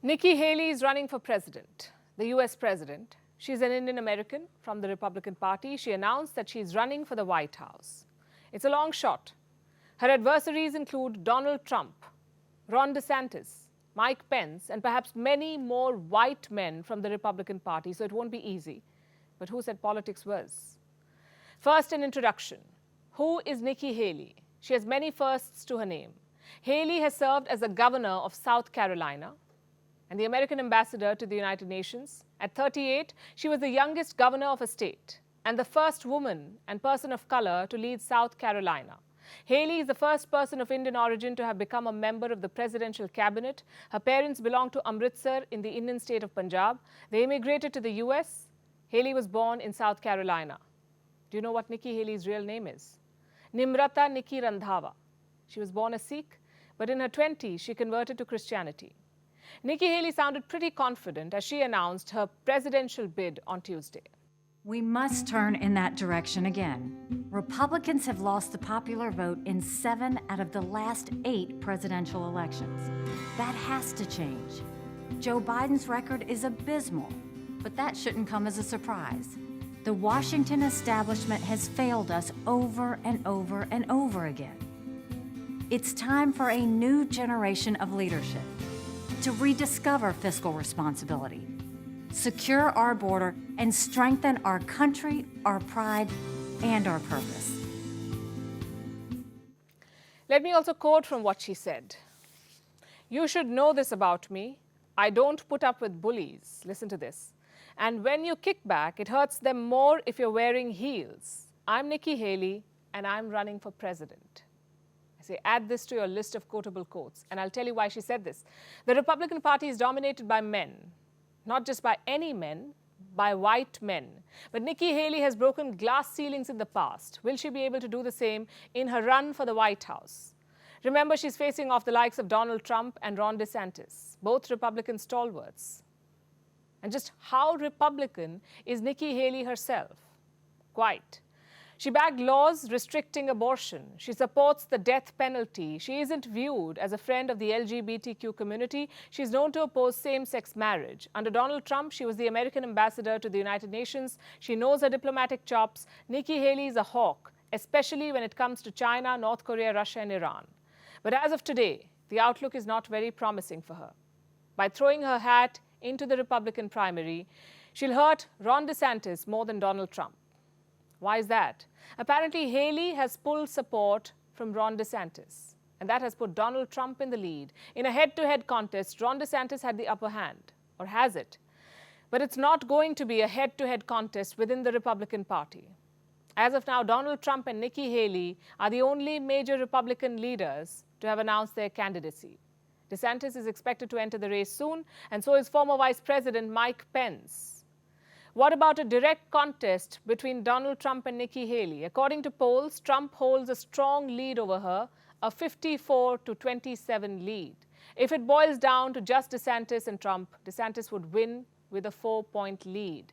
Nikki Haley is running for president, the US president. She's an Indian American from the Republican Party. She announced that she's running for the White House. It's a long shot. Her adversaries include Donald Trump, Ron DeSantis, Mike Pence, and perhaps many more white men from the Republican Party, so it won't be easy. But who said politics was? First, an introduction. Who is Nikki Haley? She has many firsts to her name. Haley has served as the governor of South Carolina and the American ambassador to the United Nations. At 38, she was the youngest governor of a state and the first woman and person of color to lead South Carolina. Haley is the first person of Indian origin to have become a member of the presidential cabinet. Her parents belonged to Amritsar in the Indian state of Punjab. They immigrated to the US. Haley was born in South Carolina. Do you know what Nikki Haley's real name is? Nimrata Nikki Randhawa. She was born a Sikh, but in her 20s, she converted to Christianity. Nikki Haley sounded pretty confident as she announced her presidential bid on Tuesday. We must turn in that direction again. Republicans have lost the popular vote in 7 out of the last 8 presidential elections. That has to change. Joe Biden's record is abysmal, but that shouldn't come as a surprise. The Washington establishment has failed us over and over and over again. It's time for a new generation of leadership to rediscover fiscal responsibility, secure our border, and strengthen our country, our pride, and our purpose. Let me also quote from what she said. "You should know this about me. I don't put up with bullies." Listen to this. "And when you kick back, it hurts them more if you're wearing heels. I'm Nikki Haley, and I'm running for president." I say, add this to your list of quotable quotes, and I'll tell you why she said this. The Republican Party is dominated by men, not just by any men, by white men. But Nikki Haley has broken glass ceilings in the past. Will she be able to do the same in her run for the White House? Remember, she's facing off the likes of Donald Trump and Ron DeSantis, both Republican stalwarts. And just how Republican is Nikki Haley herself? Quite. She backed laws restricting abortion. She supports the death penalty. She isn't viewed as a friend of the LGBTQ community. She's known to oppose same-sex marriage. Under Donald Trump, she was the American ambassador to the United Nations. She knows her diplomatic chops. Nikki Haley is a hawk, especially when it comes to China, North Korea, Russia, and Iran. But as of today, the outlook is not very promising for her. By throwing her hat into the Republican primary, she'll hurt Ron DeSantis more than Donald Trump. Why is that? Apparently, Haley has pulled support from Ron DeSantis, and that has put Donald Trump in the lead. In a head-to-head contest, Ron DeSantis had the upper hand, or has it? But it's not going to be a head-to-head contest within the Republican Party. As of now, Donald Trump and Nikki Haley are the only major Republican leaders to have announced their candidacy. DeSantis is expected to enter the race soon, and so is former Vice President Mike Pence. What about a direct contest between Donald Trump and Nikki Haley? According to polls, Trump holds a strong lead over her, a 54-27 lead. If it boils down to just DeSantis and Trump, DeSantis would win with a 4-point lead,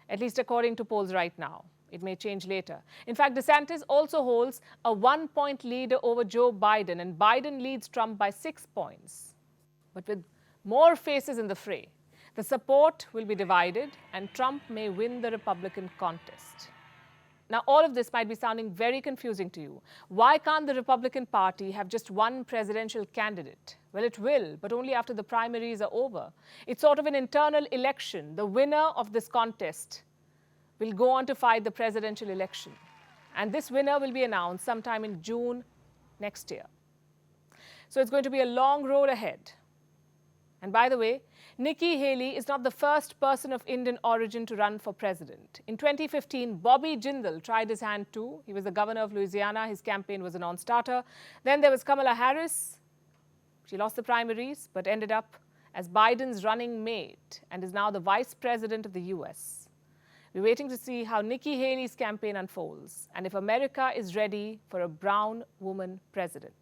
at least according to polls right now. It may change later. In fact, DeSantis also holds a 1-point lead over Joe Biden, and Biden leads Trump by 6 points. But with more faces in the fray, the support will be divided, and Trump may win the Republican contest. Now, all of this might be sounding very confusing to you. Why can't the Republican Party have just one presidential candidate? Well, it will, but only after the primaries are over. It's sort of an internal election. The winner of this contest will go on to fight the presidential election. And this winner will be announced sometime in June next year. So it's going to be a long road ahead. And by the way, Nikki Haley is not the first person of Indian origin to run for president. In 2015, Bobby Jindal tried his hand too. He was the governor of Louisiana. His campaign was a non-starter. Then there was Kamala Harris. She lost the primaries, but ended up as Biden's running mate and is now the vice president of the US. We're waiting to see how Nikki Haley's campaign unfolds and if America is ready for a brown woman president.